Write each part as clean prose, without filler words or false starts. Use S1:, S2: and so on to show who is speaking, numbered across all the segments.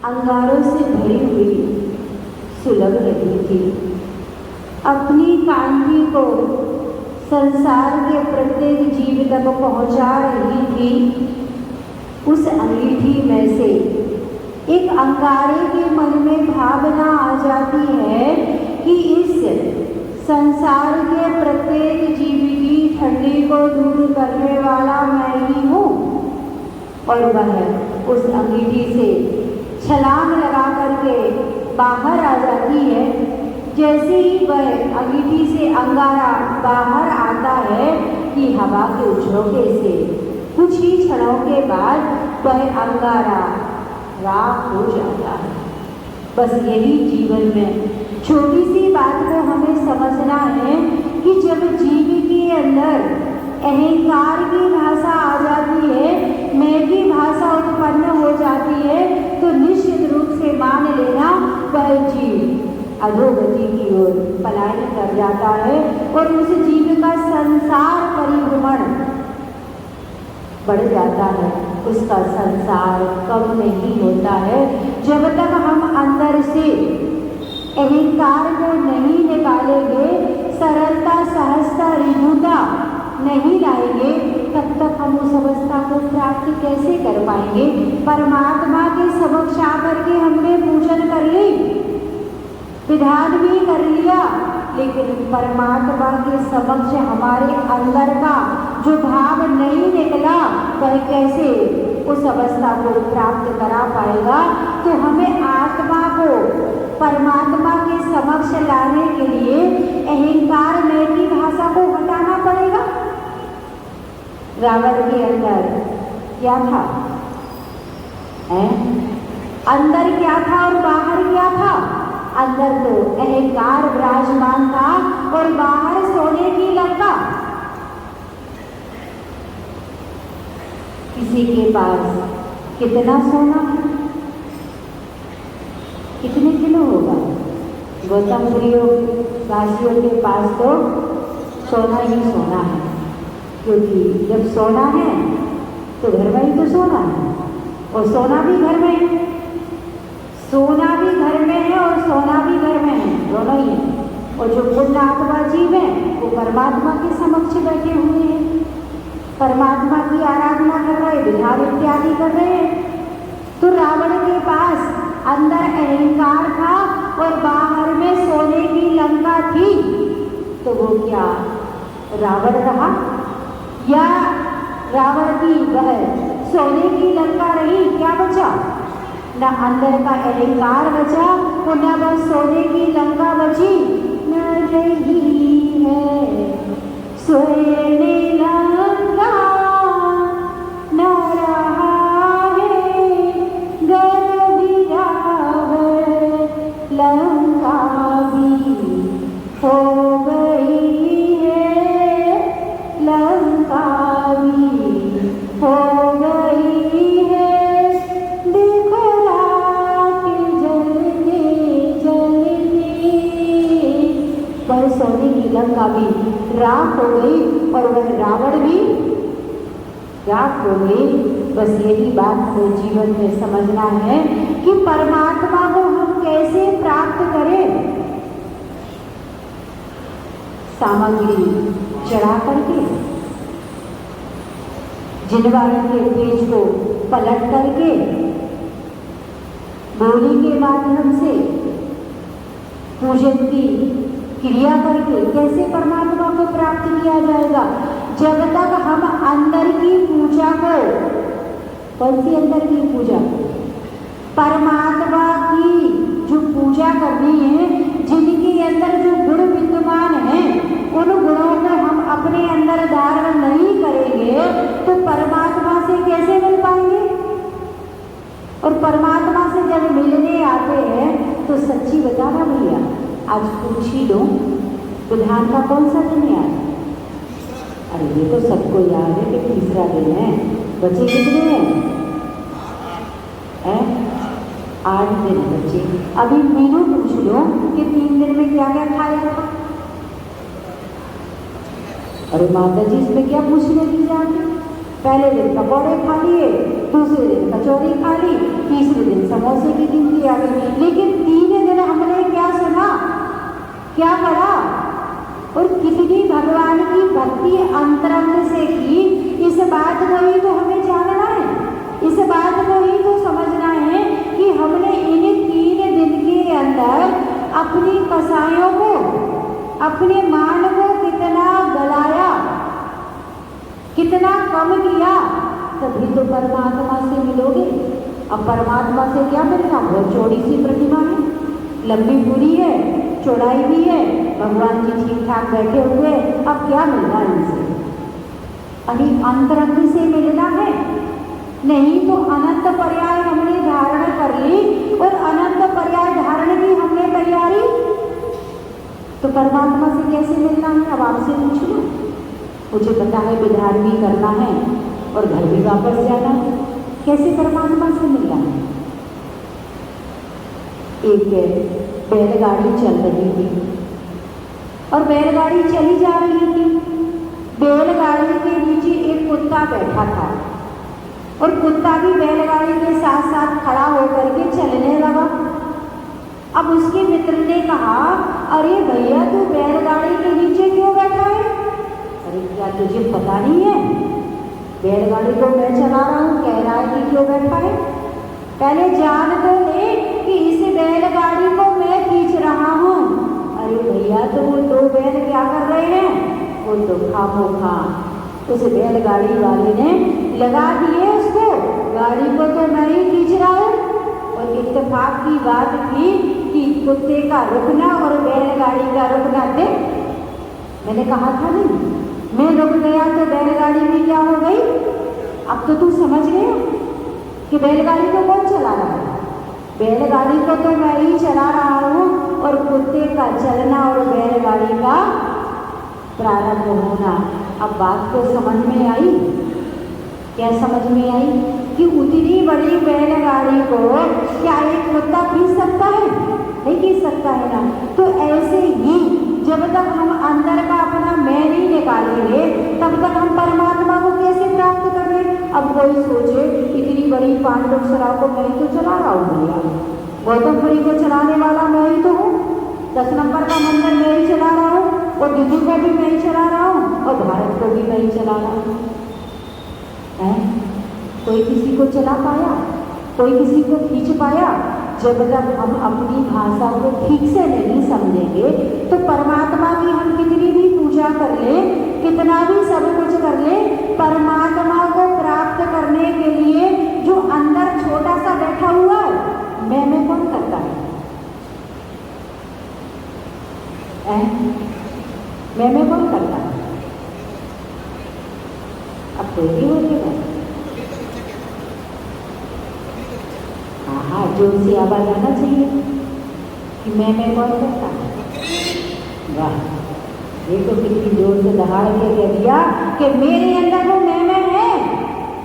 S1: अंगारों से भरी हुई सुलग रही थी। अपनी कांटी को संसार के प्रत्येक जीव तक पहुंचा रही थी। उस अंगीठी में से एक अंगारे के मन में भावना आ जाती है कि इस संसार के प्रत्येक जीव की ठंडी को दूर करने वाला मैं ही हूँ। और वह उस अंगीठी से छलांग लगा करके बाहर आ जाती है। जैसे ही वह अंगीठी से अंगारा बाहर आता है कि हवा के झोंके से कुछ ही क्षणों के बाद वह अंगारा राख हो जाता है। बस यही जीवन में छोटी सी बात को हमें समझना है कि जब जीव के अंदर अहंकार की भाषा आ जाती है, मैं की भाषा उत्पन्न हो जाती है, तो निश्चित रूप से मान लेना वह जीव अधोगति की ओर पलायन कर जाता है और उस जीव का संसार परिभ्रमण बढ़ जाता है। उसका संसार कम नहीं होता है जब तक हम अंदर से अहंकार को नहीं निकालेंगे, सरलता सहजता ऋजुता नहीं लाएंगे, तब तक हम उस अवस्था को प्राप्त कैसे कर पाएंगे। परमात्मा के समक्ष आकर के हमने पूजन कर ली, विधान भी कर लिया, लेकिन परमात्मा के समक्ष हमारे अंदर का जो भाव नहीं निकला, वह कैसे उस अवस्था को प्राप्त करा पाएगा। तो हमें आत्मा को परमात्मा के समक्ष लाने के लिए अहंकार मैं की भाषा को हटाना पड़ेगा। रावण के अंदर क्या था? अंदर क्या था और बाहर क्या था? अंदर तो अहंकार विराजमान था और बाहर सोने की लंका। किसी के पास कितना सोना है? कितने किलो होगा? गौतमपुरियों वासियों के पास तो सोना ही सोना है, क्योंकि जब सोना है तो घर में ही तो सोना है, और सोना भी घर में है, सोना भी घर में है और सोना भी घर में है, दोनों ही है। और जो पूर्ण आत्मा जीव है वो परमात्मा के समक्ष बैठे हुए हैं, परमात्मा की आराधना कर रहे, विधान इत्यादि कर रहे हैं। तो रावण के पास अंदर अहंकार था और बाहर में सोने की लंका थी, तो वो क्या रावण रहा या रावण की वह सोने की लंका रही? क्या बचा? न अंदर का अहंकार बचा और न वह सोने की लंका बची। न रही है सोने लंका, न रहा है घर बिरावर, लंका भी हो गई है, लंका भी हो गई है, देखो रात जलते जलते। पर सोने की लंका भी राख हो गई और वह रावण भी राख हो गई। बस यही बात हमें जीवन में समझना है कि परमात्मा को हम कैसे प्राप्त करें। सामग्री चढ़ा करके, जिनवारे के पेज को पलट करके, बोली के माध्यम से, पूजन की क्रिया करके कैसे परमात्मा को प्राप्त किया जाएगा? जब तक हम अंदर की पूजा को, कौन सी अंदर की पूजा? परमात्मा की जो पूजा करनी है, जिनके अंदर जो गुण विद्यमान है, उन गुणों को हम अपने अंदर धारण नहीं करेंगे तो परमात्मा से कैसे मिल पाएंगे? और परमात्मा से जब मिलने आते हैं तो सच्ची बताना भैया, आज पूछ ही लो विधान का कौन सा दिन है आज? अरे ये तो सबको याद है कि तीसरा दिन है। बचे कितने हैं? 8 दिन बचे। अभी मीनू पूछ लो कि 3 दिन में क्या क्या खाया था? अरे माता जी इसमें क्या पूछने की जाती? पहले दिन पकौड़े खा लिए, दूसरे दिन कचौरी खा ली, तीसरे दिन समोसे की गिनती आ गई। लेकिन 3 दिन हमने क्या सुना, क्या पढ़ा और कितनी भगवान की भक्ति अंतरंग से की, इस बात को ही तो हमें जानना है, इस बात को ही तो समझना है कि हमने इन 3 दिन के अंदर अपनी कसायों को, अपने मान को कितना गलाया, कितना कम किया, तभी तो परमात्मा से मिलोगे। अब परमात्मा से क्या मिलना, बहुत चौड़ी सी प्रतिमा है, लंबी पूरी है, चौड़ाई भी है, भगवान जी ठीक ठाक बैठे हुए, अब क्या मिलना इनसे। अभी अंतरंग से मिलना है, नहीं तो अनंत पर्याय हमने धारण कर ली और अनंत पर्याय धारण की हमने तैयारी, तो परमात्मा से कैसे मिलना है। अब आपसे पूछ लो, मुझे पता है विधान भी करना है और घर भी वापस जाना है, कैसे परमात्मा से मिलना है। एक बैलगाड़ी चल रही थी और बैलगाड़ी चली जा रही थी, बैलगाड़ी के नीचे एक कुत्ता बैठा था और कुत्ता भी बैलगाड़ी के साथ साथ खड़ा होकर के चलने लगा। अब उसके मित्र ने कहा, अरे भैया तू बैलगाड़ी के नीचे क्यों बैठा है, अरे क्या तुझे पता नहीं है, बैलगाड़ी को मैं चला रहा हूँ, कह रहा है कि क्यों बैठा है, पहले जान तो ले कि इस बैलगाड़ी को मैं खींच रहा हूँ। अरे भैया तो वो 2 बैल क्या कर रहे हैं, वो तो खामोखा उस बैलगाड़ी वाले ने लगा दिए उसको, गाड़ी को तो मैं ही खींच रहा हूँ। और इत्तेफाक की बात थी कि कुत्ते का रुकना और बैलगाड़ी का रुकना थे, मैंने कहा था नहीं, मैं रुक गया तो बैलगाड़ी भी क्या हो गई। अब तो तू समझ गया कि बैलगाड़ी को कौन चला रहा है, बैलगाड़ी को तो मैं ही चला रहा हूँ और कुत्ते का चलना और बैलगाड़ी का प्रारंभ होना। अब बात तो समझ में आई, क्या समझ में आई कि उतनी बड़ी बैलगाड़ी को क्या एक कुत्ता खींच सकता है, नहीं खींच सकता है ना। तो ऐसे ही जब तक हम अंदर का अपना मैं नहीं निकालेंगे तब तक हम परमात्मा को कैसे प्राप्त करेंगे। अब कोई सोचे इतनी बड़ी पांडव सराव को मैं ही तो चला रहा हूँ भैया, गौतमपुरी को चलाने वाला मैं ही तो हूँ, 10 नंबर का मंदिर मैं ही चला रहा हूँ और दिल्ली को भी मैं ही चला रहा हूँ और भारत को भी मैं ही चला रहा हूँ। कोई किसी को चला पाया, कोई किसी को खींच पाया। जब तक हम अपनी भाषा को ठीक से नहीं समझेंगे तो परमात्मा की हम कितनी भी पूजा कर ले, कितना भी सब कुछ कर ले, परमात्मा को प्राप्त करने के लिए जो अंदर छोटा सा बैठा हुआ है मैं कौन करता है, मैं कौन करता है। अब कोई भी बोलेगा, हाँ जोर से आवाज आना चाहिए कि मैं कौन करता है। वाह, ये तो कितनी जोर से दहाड़ के कह दिया कि मेरे अंदर वो मैं है,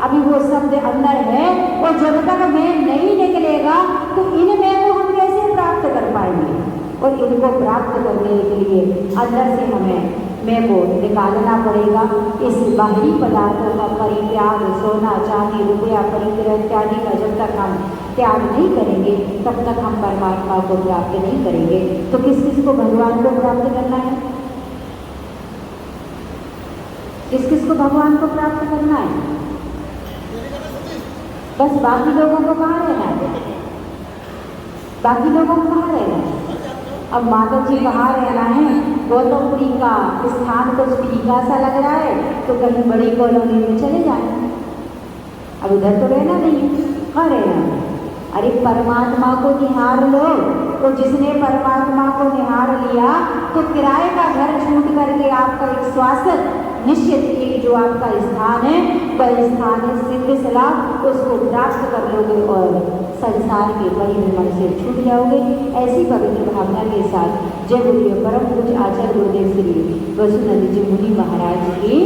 S1: अभी वो शब्द अंदर है और जब तक मैं नहीं निकलेगा तो इन मैं को हम कैसे प्राप्त कर पाएंगे। और इनको प्राप्त करने के लिए अंदर से हमें मैं को निकालना पड़ेगा। इस बाहरी पदार्थों का परित्याग, सोना चांदी रुपया परिग्रह इत्यादि का जब तक हम त्याग नहीं करेंगे तब तक हम परमात्मा को प्राप्त नहीं करेंगे। तो किस किस को भगवान को प्राप्त करना है, किस किस को भगवान को प्राप्त करना है। बस बाकी लोगों को कहाँ रहना है, बाकी लोगों को कहाँ रहना है। अब माधव जी कहाँ रहना है, गौतमपुरी का स्थान कुछ फीका सा लग रहा है तो कहीं बड़ी कॉलोनी में चले जाए, अब उधर तो रहना नहीं, कहाँ रहना है। अरे परमात्मा को निहार लो, तो जिसने परमात्मा को निहार लिया तो किराए का घर छूट करके आपका एक शाश्वत निश्चित एक जो आपका स्थान है वह स्थान है सिद्ध सलाह, उसको प्राप्त कर लोगे और संसार के परिभ्रमण से छूट जाओगे। ऐसी पवित्र भावना के साथ जय गुरुदेव परम पूज्य आचार्य गुरुदेव श्री वसुनंद जी मुनि महाराज की